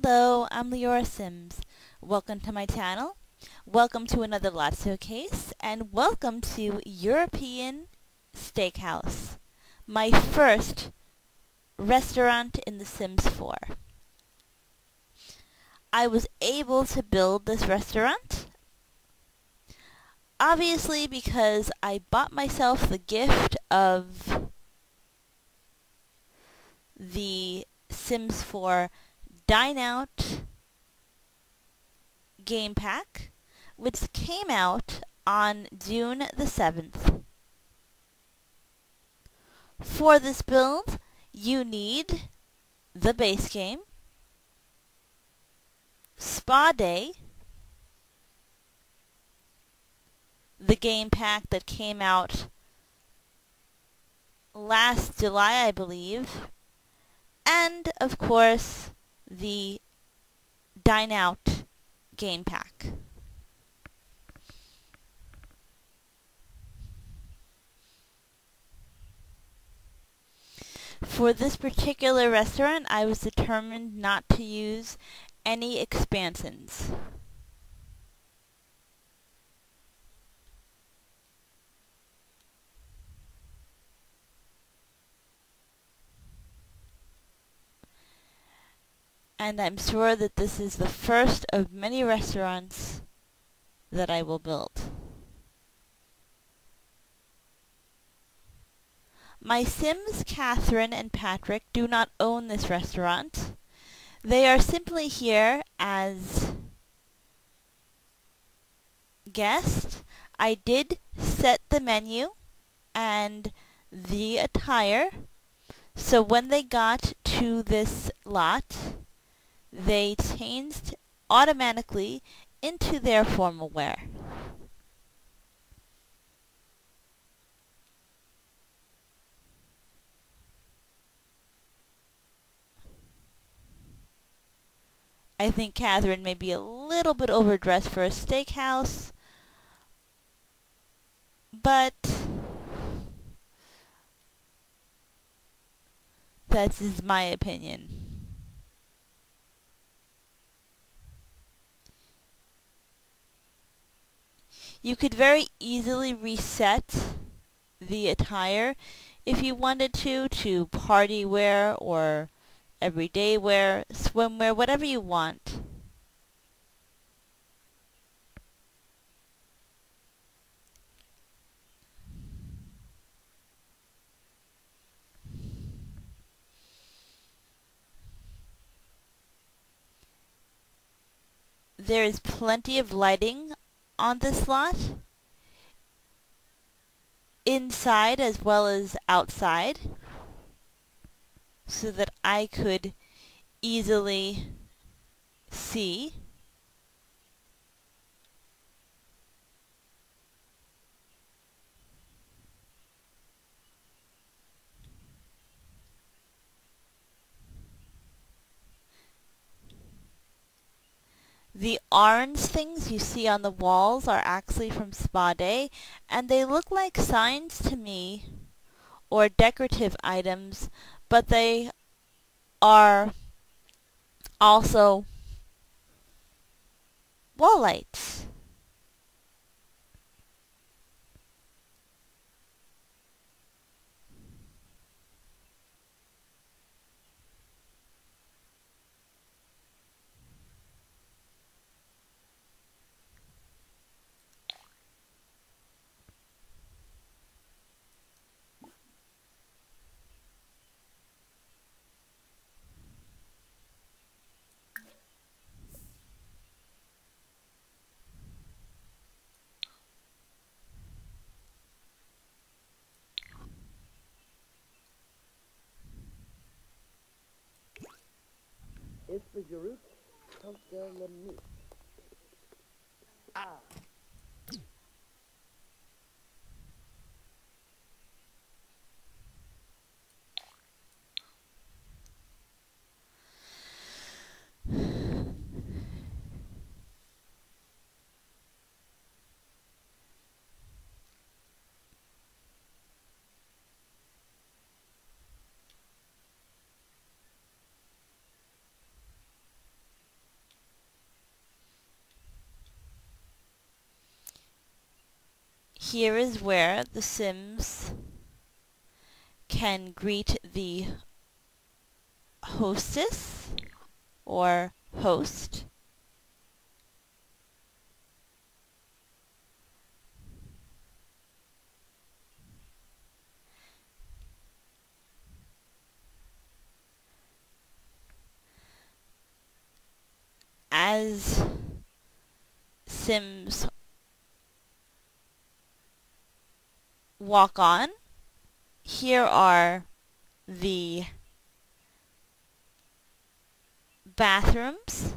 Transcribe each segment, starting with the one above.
Hello, I'm Leora Sims. Welcome to my channel. Welcome to another Lotso case, and welcome to European Steakhouse, my first restaurant in The Sims 4. I was able to build this restaurant, obviously because I bought myself the gift of the Sims 4 Dine Out game pack, which came out on June the 7th. For this build, you need the base game, Spa Day, the game pack that came out last July, I believe, and, of course, the Dine Out game pack. For this particular restaurant, I was determined not to use any expansions. And I'm sure that this is the first of many restaurants that I will build. My Sims, Catherine and Patrick, do not own this restaurant. They are simply here as guests. I did set the menu and the attire, so when they got to this lot, they changed automatically into their formal wear. I think Catherine may be a little bit overdressed for a steakhouse, but that is my opinion. You could very easily reset the attire if you wanted to party wear or everyday wear, swimwear, whatever you want. There is plenty of lighting on this lot, inside as well as outside, so that I could easily see. The orange things you see on the walls are actually from Spa Day, and they look like signs to me, or decorative items, but they are also wall lights. Espejurut, Tankalamut. Ah. Here is where the Sims can greet the hostess or host. As Sims walk on, here are the bathrooms.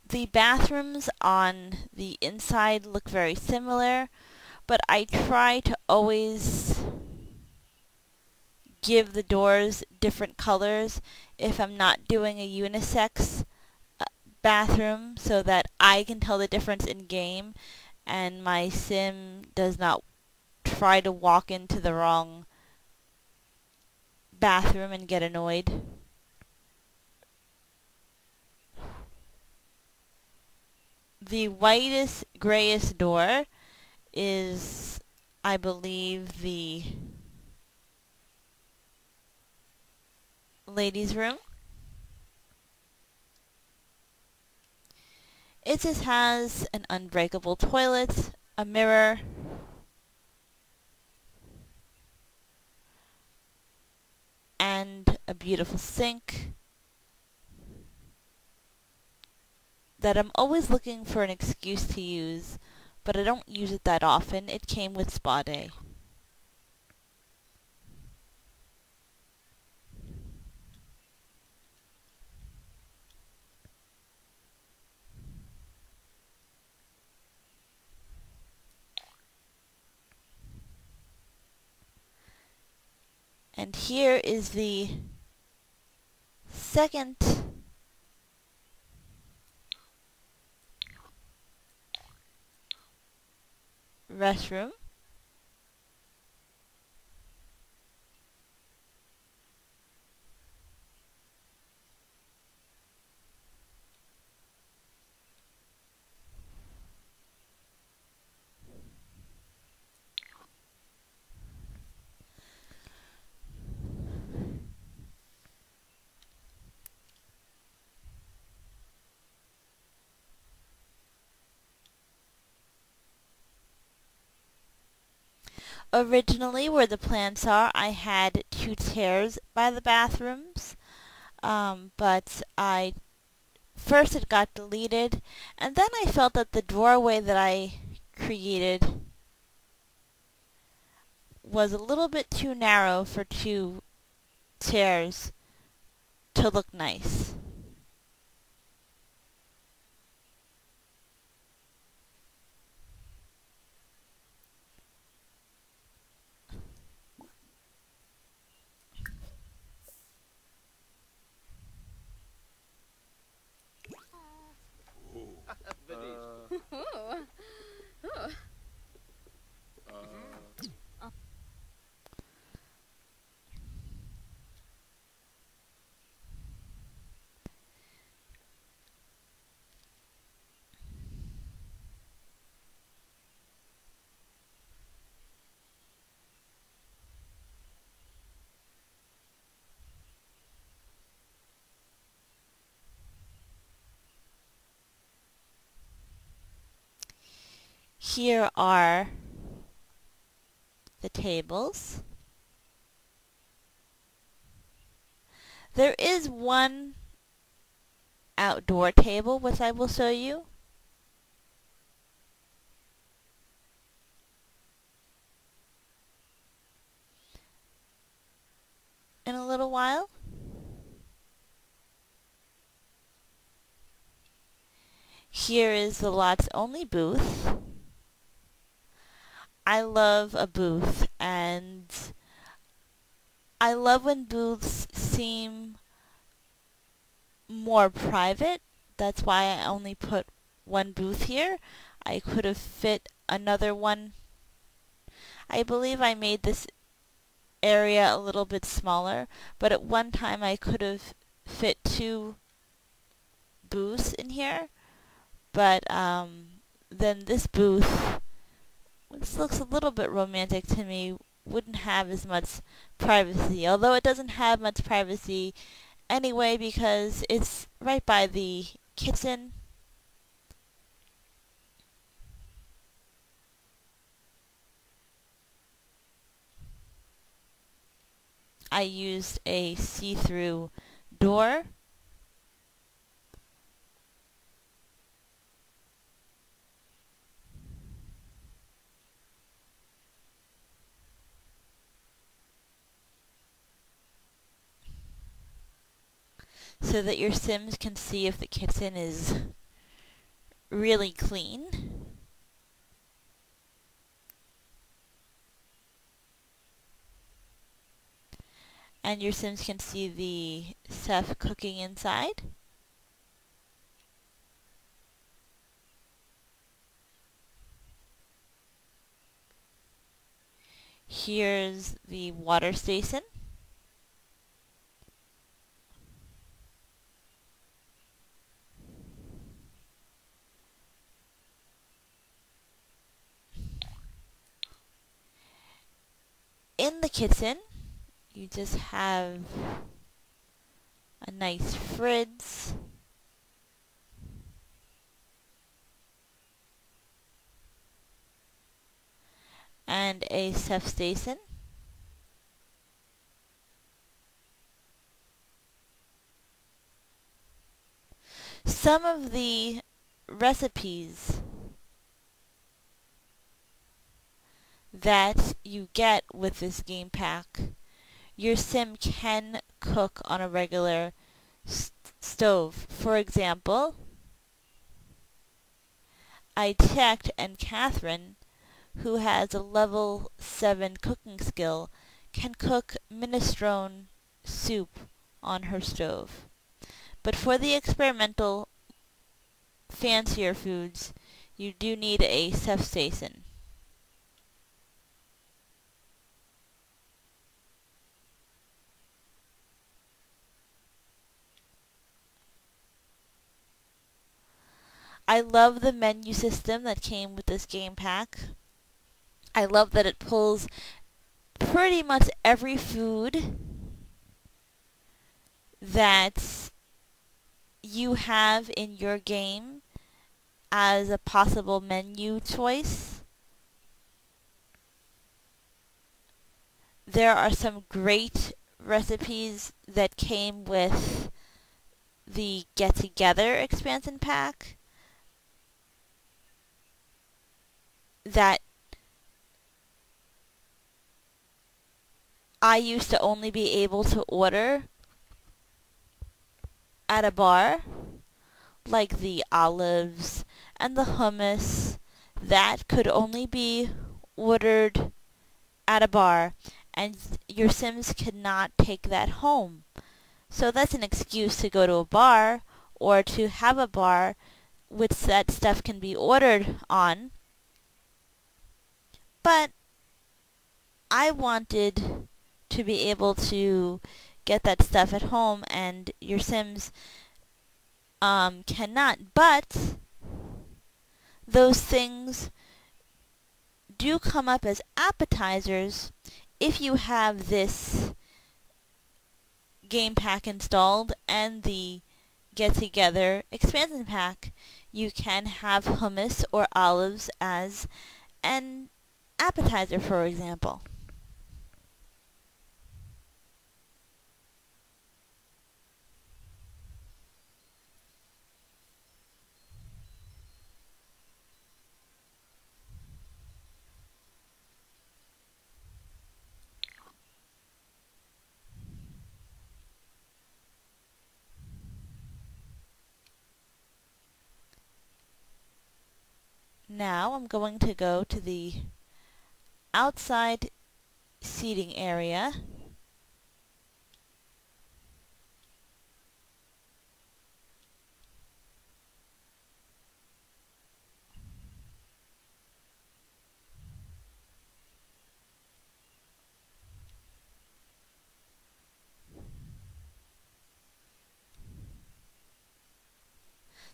The bathrooms on the inside look very similar, but I try to always give the doors different colors if I'm not doing a unisex bathroom so that I can tell the difference in game and my sim does not try to walk into the wrong bathroom and get annoyed. The whitest, grayest door is, I believe, the ladies' room. It just has an unbreakable toilet, a mirror, and a beautiful sink that I'm always looking for an excuse to use, but I don't use it that often. It came with spa day. And here is the second restroom. Originally, where the plants are, I had 2 chairs by the bathrooms, but first it got deleted, and then I felt that the doorway that I created was a little bit too narrow for 2 chairs to look nice. Here are the tables. There is one outdoor table which I will show you in a little while. Here is the Lots Only booth. I love a booth, and I love when booths seem more private. That's why I only put one booth here. I could have fit another one. I believe I made this area a little bit smaller, but at one time I could have fit 2 booths in here, but then this booth, which looks a little bit romantic to me, wouldn't have as much privacy, although it doesn't have much privacy anyway because it's right by the kitchen. I used a see-through door. So that your Sims can see if the kitchen is really clean. And your Sims can see the chef cooking inside. Here's the water station. In the kitchen, you just have a nice fridge. And a chef station. Some of the recipes that you get with this game pack, your Sim can cook on a regular stove. For example, I checked and Catherine, who has a level 7 cooking skill, can cook minestrone soup on her stove. But for the experimental, fancier foods, you do need a chef station. I love the menu system that came with this game pack. I love that it pulls pretty much every food that you have in your game as a possible menu choice. There are some great recipes that came with the Get Together expansion pack that I used to only be able to order at a bar, like the olives and the hummus, that could only be ordered at a bar, and your Sims could not take that home. So that's an excuse to go to a bar or to have a bar which that stuff can be ordered on. But I wanted to be able to get that stuff at home, and your Sims cannot. But those things do come up as appetizers if you have this game pack installed and the Get Together expansion pack. You can have hummus or olives as an appetizer, for example. Now I'm going to go to the outside seating area.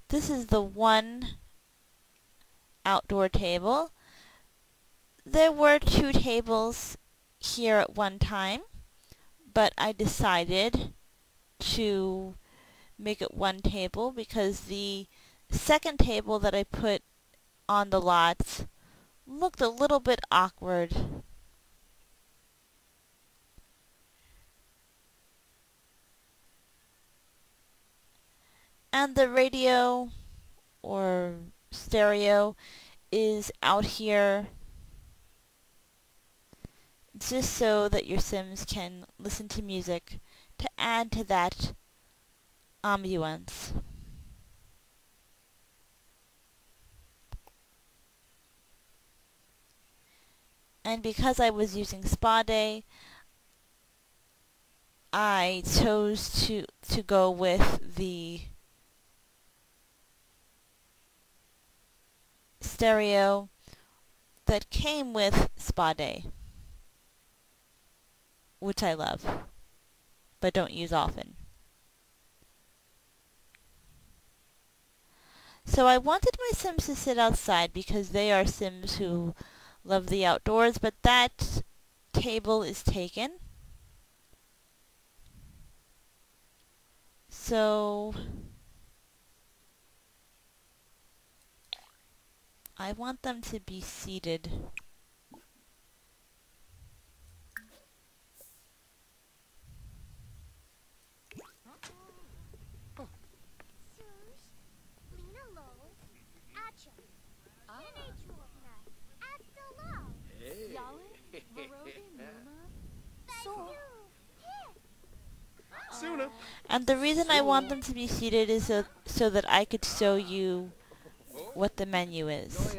This is the one outdoor table. There were 2 tables here at one time, but I decided to make it one table because the second table that I put on the lots looked a little bit awkward. And the radio or stereo is out here just so that your Sims can listen to music to add to that ambience. And because I was using Spa Day, I chose to go with the stereo that came with Spa Day, which I love, but don't use often. So I wanted my Sims to sit outside because they are Sims who love the outdoors, but that table is taken. So I want them to be seated. And the reason I want them to be seated is so that I could show you what the menu is.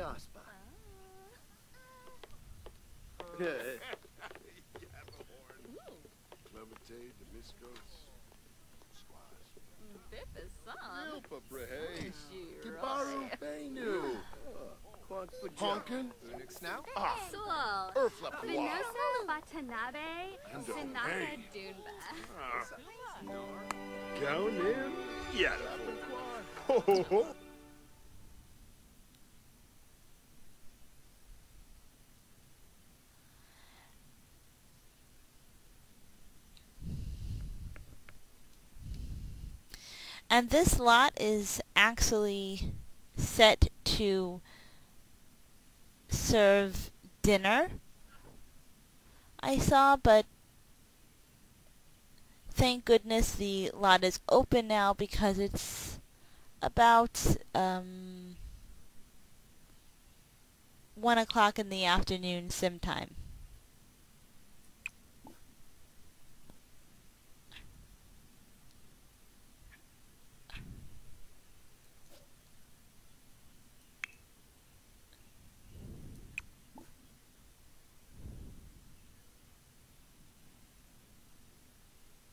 Honkin? And this lot is actually set to serve dinner, I saw, but thank goodness the lot is open now because it's about 1 o'clock in the afternoon sim time.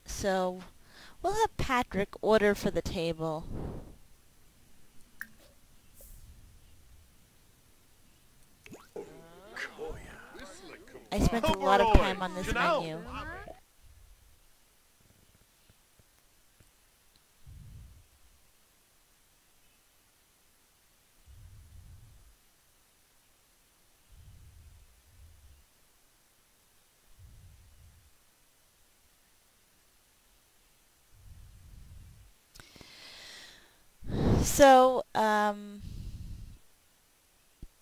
So we'll have Patrick order for the table. I spent a lot of time on this menu. So,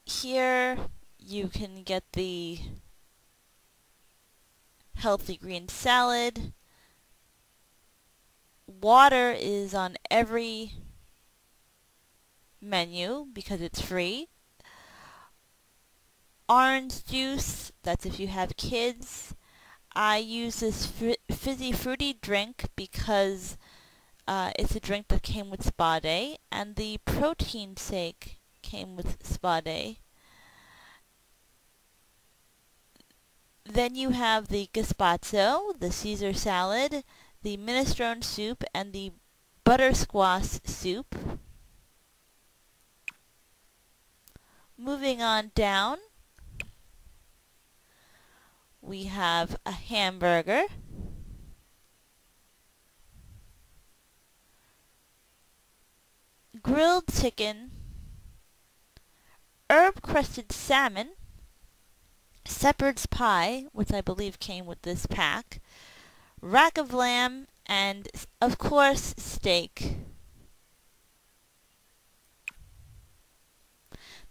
here you can get the healthy green salad. Water is on every menu because it's free. Orange juice, that's if you have kids. I use this fizzy fruity drink because it's a drink that came with Spa Day, and the protein shake came with Spa Day. Then you have the gazpacho, the Caesar salad, the minestrone soup, and the butter squash soup. Moving on down, we have a hamburger, grilled chicken, herb-crusted salmon, shepherd's pie, which I believe came with this pack, rack of lamb, and, of course, steak.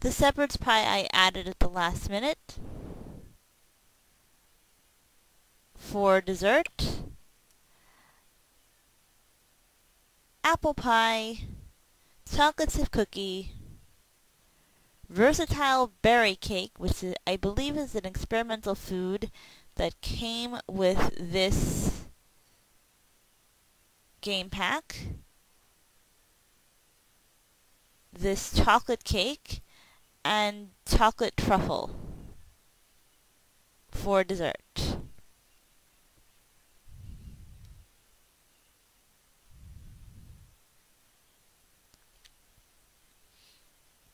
The shepherd's pie I added at the last minute. For dessert, apple pie, chocolate chip cookie, versatile berry cake, which I believe is an experimental food that came with this game pack, this chocolate cake, and chocolate truffle for dessert.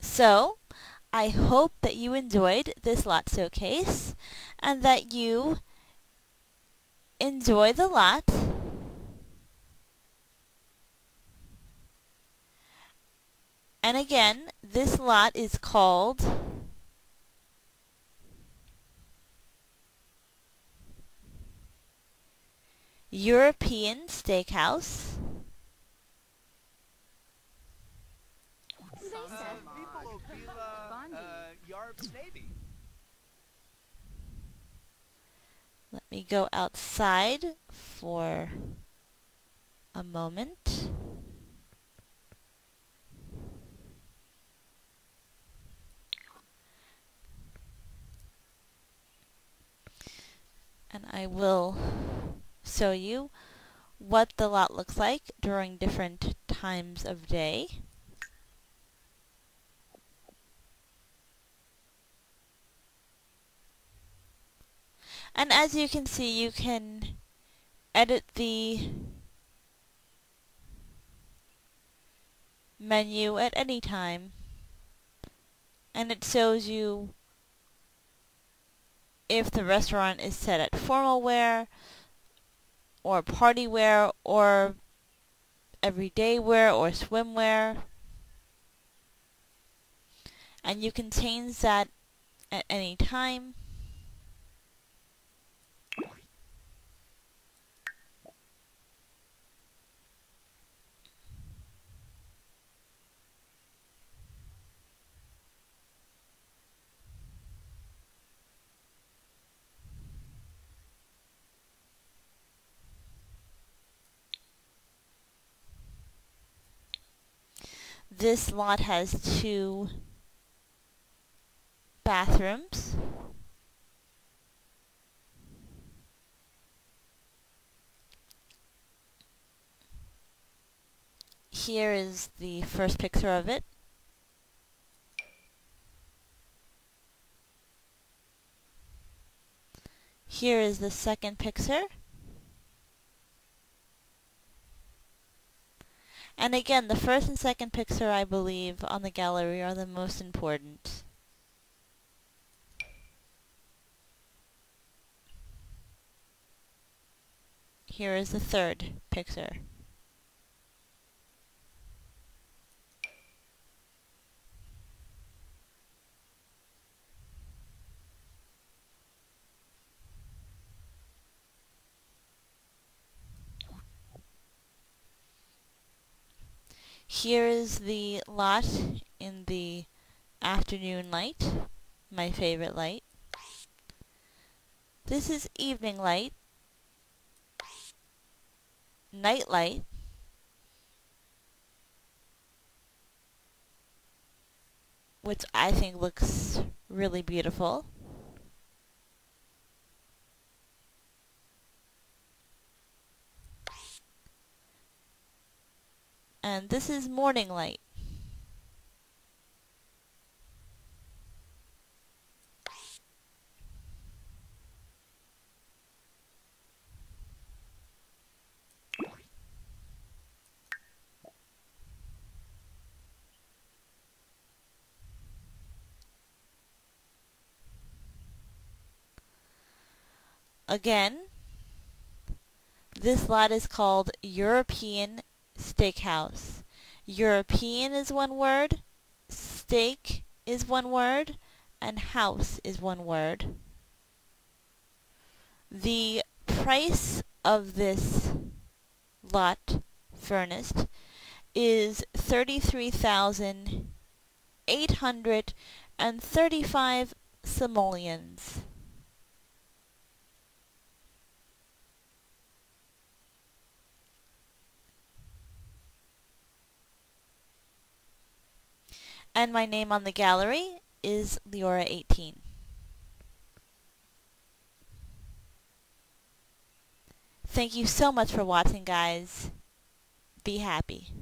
So, I hope that you enjoyed this lot showcase and that you enjoy the lot. And again, this lot is called European Steakhouse. Let me go outside for a moment. And I will show you what the lot looks like during different times of day. And as you can see, you can edit the menu at any time, and it shows you if the restaurant is set at formal wear or party wear or everyday wear or swimwear, and you can change that at any time. This lot has 2 bathrooms. Here is the first picture of it. Here is the second picture. And again, the first and second picture, I believe, on the gallery are the most important. Here is the third picture. Here is the lot in the afternoon light, my favorite light. This is evening light, night light, which I think looks really beautiful. And this is morning light. Again, this lot is called European Steakhouse, European is one word, steak is one word, and house is one word. The price of this lot furnished is 33,835 simoleons. And my name on the gallery is Leora18. Thank you so much for watching, guys. Be happy.